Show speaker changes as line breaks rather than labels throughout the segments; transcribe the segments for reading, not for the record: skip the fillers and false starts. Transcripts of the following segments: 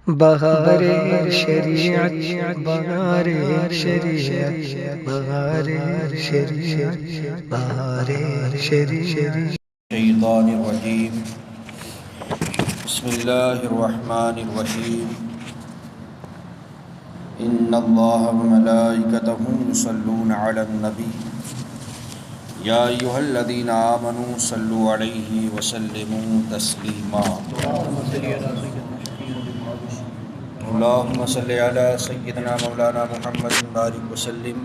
بہار شریعت بہار شریعت بہار شریعت بہار شریعت
الشیطان الرجیم بسم اللہ الرحمن الرحیم ان اللہ وملائکتہ یصلون علی النبی یا ایھا الذین آمنوا صلوا علیہ وسلموا تسلیما اللہم صلی علی سیدنا مولانا محمد بارک وسلم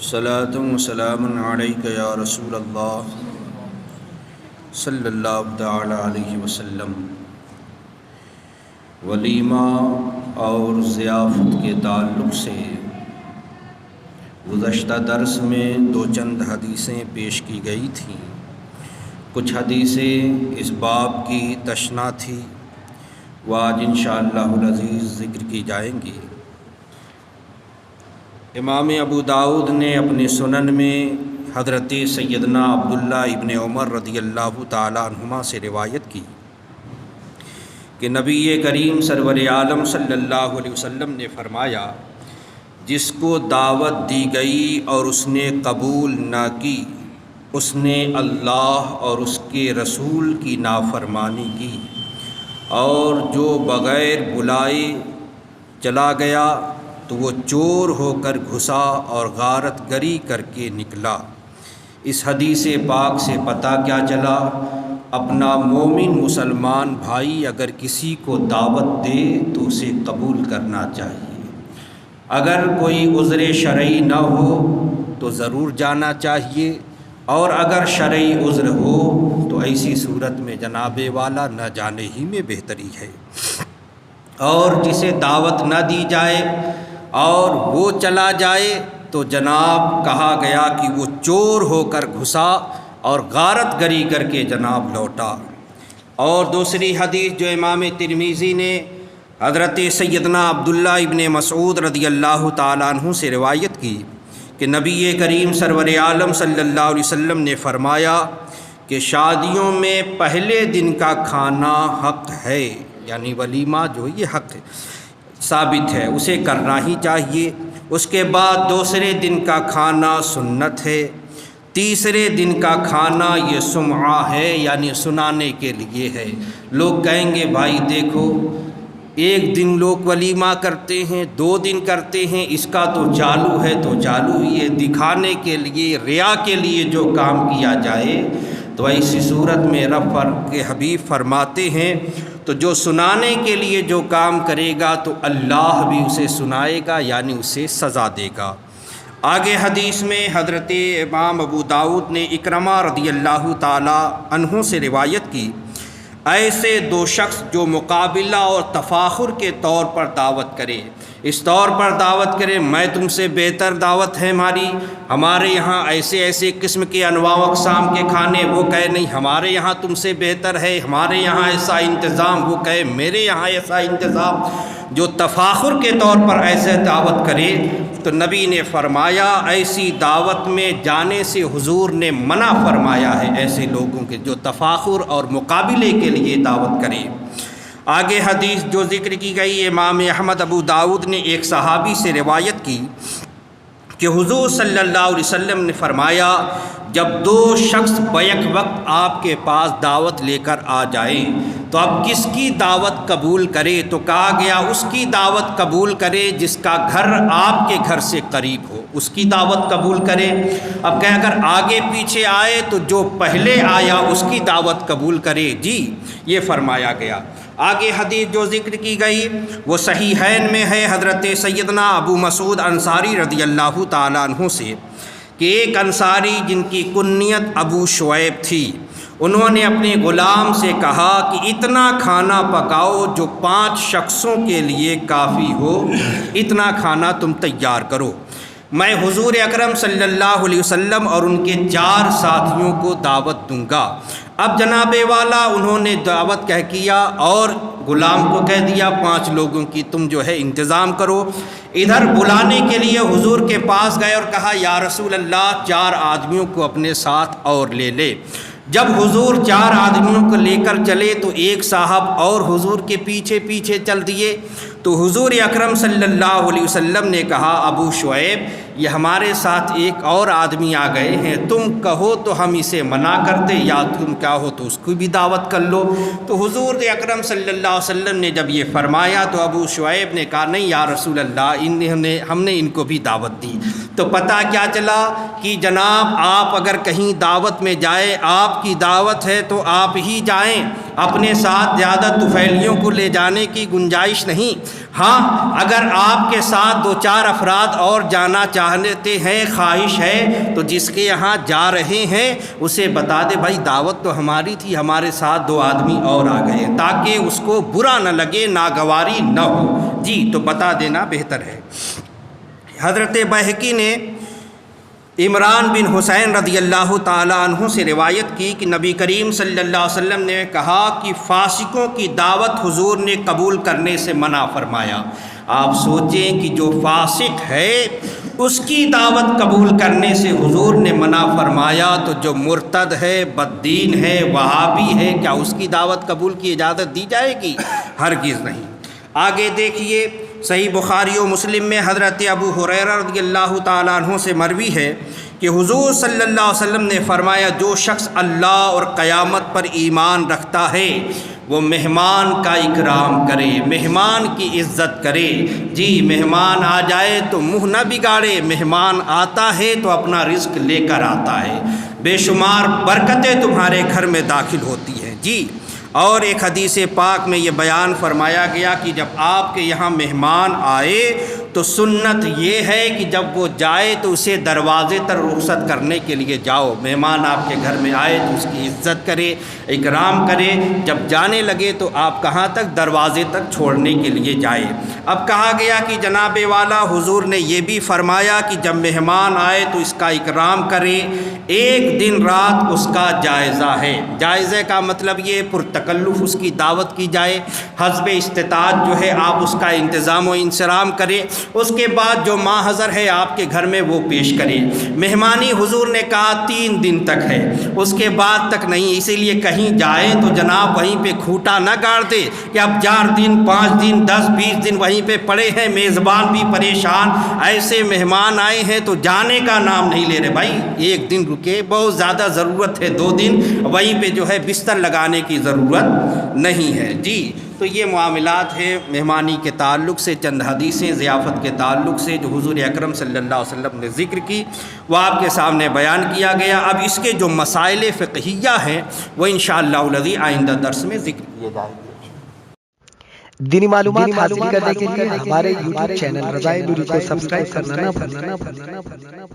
صلاۃ و سلام علیک یا رسول اللہ صلی اللہ تعالی علیہ وسلم۔ ولیمہ اور ضیافت کے تعلق سے گزشتہ درس میں دو چند حدیثیں پیش کی گئی تھیں۔ کچھ حدیثیں اس باب کی تشنہ تھی، وہ آج انشاءاللہ العزیز ذکر کی جائیں گی۔ امام ابو داؤد نے اپنے سنن میں حضرت سیدنا عبداللہ ابن عمر رضی اللہ تعالیٰ عنہما سے روایت کی کہ نبی کریم سرور عالم صلی اللہ علیہ وسلم نے فرمایا، جس کو دعوت دی گئی اور اس نے قبول نہ کی، اس نے اللہ اور اس کے رسول کی نافرمانی کی، اور جو بغیر بلائے چلا گیا تو وہ چور ہو کر گھسا اور غارت گری کر کے نکلا۔ اس حدیث پاک سے پتہ کیا چلا؟ اپنا مومن مسلمان بھائی اگر کسی کو دعوت دے تو اسے قبول کرنا چاہیے۔ اگر کوئی عذر شرعی نہ ہو تو ضرور جانا چاہیے، اور اگر شرعی عذر ہو تو ایسی صورت میں جناب والا نہ جانے ہی میں بہتری ہے۔ اور جسے دعوت نہ دی جائے اور وہ چلا جائے تو جناب کہا گیا کہ وہ چور ہو کر گھسا اور غارت گری کر کے جناب لوٹا۔ اور دوسری حدیث جو امام ترمذی نے حضرت سیدنا عبداللہ ابن مسعود رضی اللہ تعالیٰ عنہ سے روایت کی کہ نبی کریم سرور عالم صلی اللہ علیہ وسلم نے فرمایا کہ شادیوں میں پہلے دن کا کھانا حق ہے، یعنی ولیمہ جو یہ حق ہے، ثابت ہے، اسے کرنا ہی چاہیے۔ اس کے بعد دوسرے دن کا کھانا سنت ہے، تیسرے دن کا کھانا یہ سمعہ ہے، یعنی سنانے کے لیے ہے۔ لوگ کہیں گے بھائی دیکھو، ایک دن لوگ ولیمہ کرتے ہیں، 2 دن کرتے ہیں، اس کا تو چالو ہے تو چالو ہی ہے۔ دکھانے کے لیے، ریا کے لیے جو کام کیا جائے تو ایسی صورت میں رب کے حبیب فرماتے ہیں تو جو سنانے کے لیے جو کام کرے گا تو اللہ بھی اسے سنائے گا، یعنی اسے سزا دے گا۔ آگے حدیث میں حضرت امام ابو داؤد نے اکرمہ رضی اللہ تعالی عنہ سے روایت کی، ایسے 2 شخص جو مقابلہ اور تفاخر کے طور پر دعوت کرے، اس طور پر دعوت کرے میں تم سے بہتر دعوت ہے ہمارے یہاں ایسے ایسے قسم کے انواع و اقسام کے کھانے، وہ کہے نہیں ہمارے یہاں تم سے بہتر ہے، ہمارے یہاں ایسا انتظام، وہ کہے میرے یہاں ایسا انتظام۔ جو تفاخر کے طور پر ایسے دعوت کرے تو نبی نے فرمایا ایسی دعوت میں جانے سے حضور نے منع فرمایا ہے، ایسے لوگوں کے جو تفاخر اور مقابلے کے لیے دعوت کرے۔ آگے حدیث جو ذکر کی گئی، امام احمد ابو داؤد نے ایک صحابی سے روایت کی کہ حضور صلی اللہ علیہ وسلم نے فرمایا، جب 2 شخص بیک وقت آپ کے پاس دعوت لے کر آ جائیں تو اب کس کی دعوت قبول کرے؟ تو کہا گیا اس کی دعوت قبول کرے جس کا گھر آپ کے گھر سے قریب ہو، اس کی دعوت قبول کرے۔ اب کہ اگر آگے پیچھے آئے تو جو پہلے آیا اس کی دعوت قبول کرے، جی یہ فرمایا گیا۔ آگے حدیث جو ذکر کی گئی وہ صحیحین میں ہے حضرت سیدنا ابو مسعود انصاری رضی اللہ تعالیٰ عنہ سے کہ ایک انصاری جن کی کنیت ابو شعیب تھی، انہوں نے اپنے غلام سے کہا کہ اتنا کھانا پکاؤ جو 5 شخصوں کے لیے کافی ہو، اتنا کھانا تم تیار کرو، میں حضور اکرم صلی اللہ علیہ وسلم اور ان کے 4 ساتھیوں کو دعوت دوں گا۔ اب جناب والا انہوں نے دعوت کیا اور غلام کو کہہ دیا 5 لوگوں کی تم جو ہے انتظام کرو۔ ادھر بلانے کے لیے حضور کے پاس گئے اور کہا یا رسول اللہ 4 آدمیوں کو اپنے ساتھ اور لے لے۔ جب حضور 4 آدمیوں کو لے کر چلے تو ایک صاحب اور حضور کے پیچھے پیچھے چل دیے، تو حضور اکرم صلی اللہ علیہ وسلم نے کہا ابو شعیب یہ ہمارے ساتھ ایک اور آدمی آ گئے ہیں، تم کہو تو ہم اسے منع کرتے، یا تم کیا ہو تو اس کو بھی دعوت کر لو۔ تو حضور اکرم صلی اللہ علیہ وسلم نے جب یہ فرمایا تو ابو شعیب نے کہا نہیں یا رسول اللہ ہم نے ان کو بھی دعوت دی۔ تو پتہ کیا چلا کہ جناب آپ اگر کہیں دعوت میں جائے، آپ کی دعوت ہے تو آپ ہی جائیں، اپنے ساتھ زیادہ طفیلیوں کو لے جانے کی گنجائش نہیں۔ ہاں اگر آپ کے ساتھ 2-4 افراد اور جانا چاہتے ہیں، خواہش ہے، تو جس کے یہاں جا رہے ہیں اسے بتا دے بھائی دعوت تو ہماری تھی، ہمارے ساتھ 2 آدمی اور آ گئے، تاکہ اس کو برا نہ لگے، ناگواری نہ ہو۔ جی تو بتا دینا بہتر ہے۔ حضرت بہقی نے عمران بن حسین رضی اللہ تعالیٰ عنہ سے روایت کی کہ نبی کریم صلی اللہ علیہ وسلم نے کہا کہ فاسقوں کی دعوت حضور نے قبول کرنے سے منع فرمایا۔ آپ سوچیں کہ جو فاسق ہے اس کی دعوت قبول کرنے سے حضور نے منع فرمایا، تو جو مرتد ہے، بددین ہے، وہابی ہے، کیا اس کی دعوت قبول کی اجازت دی جائے گی؟ ہرگز نہیں۔ آگے دیکھیے صحیح بخاری و مسلم میں حضرت ابو ہریرہ رضی اللہ تعالیٰ عنہ سے مروی ہے کہ حضور صلی اللہ علیہ وسلم نے فرمایا جو شخص اللہ اور قیامت پر ایمان رکھتا ہے وہ مہمان کا اکرام کرے، مہمان کی عزت کرے۔ جی مہمان آ جائے تو منہ نہ بگاڑے، مہمان آتا ہے تو اپنا رزق لے کر آتا ہے، بے شمار برکتیں تمہارے گھر میں داخل ہوتی ہیں۔ جی اور ایک حدیث پاک میں یہ بیان فرمایا گیا کہ جب آپ کے یہاں مہمان آئے تو سنت یہ ہے کہ جب وہ جائے تو اسے دروازے تک رخصت کرنے کے لیے جاؤ۔ مہمان آپ کے گھر میں آئے تو اس کی عزت کرے، اکرام کرے، جب جانے لگے تو آپ کہاں تک؟ دروازے تک چھوڑنے کے لیے جائے۔ اب کہا گیا کہ جناب والا حضور نے یہ بھی فرمایا کہ جب مہمان آئے تو اس کا اکرام کرے، 1 دن رات اس کا جائزہ ہے۔ جائزے کا مطلب یہ پرتکلف اس کی دعوت کی جائے، حسب استطاعت جو ہے آپ اس کا انتظام و انصرام کریں، اس کے بعد جو ماحضر ہے آپ کے گھر میں وہ پیش کریں۔ مہمانی حضور نے کہا 3 دن تک ہے، اس کے بعد تک نہیں، اسی لیے کہیں جائیں تو جناب وہیں پہ کھوٹا نہ گاڑ دے کہ اب 4 دن 5 دن 10 20 دن وہیں پہ پڑے ہیں، میزبان بھی پریشان، ایسے مہمان آئے ہیں تو جانے کا نام نہیں لے رہے۔ بھائی 1 دن رکے، بہت زیادہ ضرورت ہے 2 دن، وہیں پہ جو ہے بستر لگانے کی ضرورت نہیں ہے۔ جی تو یہ معاملات ہیں مہمانی کے تعلق سے، چند حدیثیں ضیافت کے تعلق سے جو حضور اکرم صلی اللہ علیہ وسلم نے ذکر کی وہ آپ کے سامنے بیان کیا گیا۔ اب اس کے جو مسائل فقہیہ ہیں وہ انشاءاللہ الذی آئندہ درس میں ذکر کیے جائیں گے۔
دینی معلومات حاصل کرنے کے لیے ہمارے YouTube چینل رضائے نوری کو سبسکرائب کرنا نہ بھولنا۔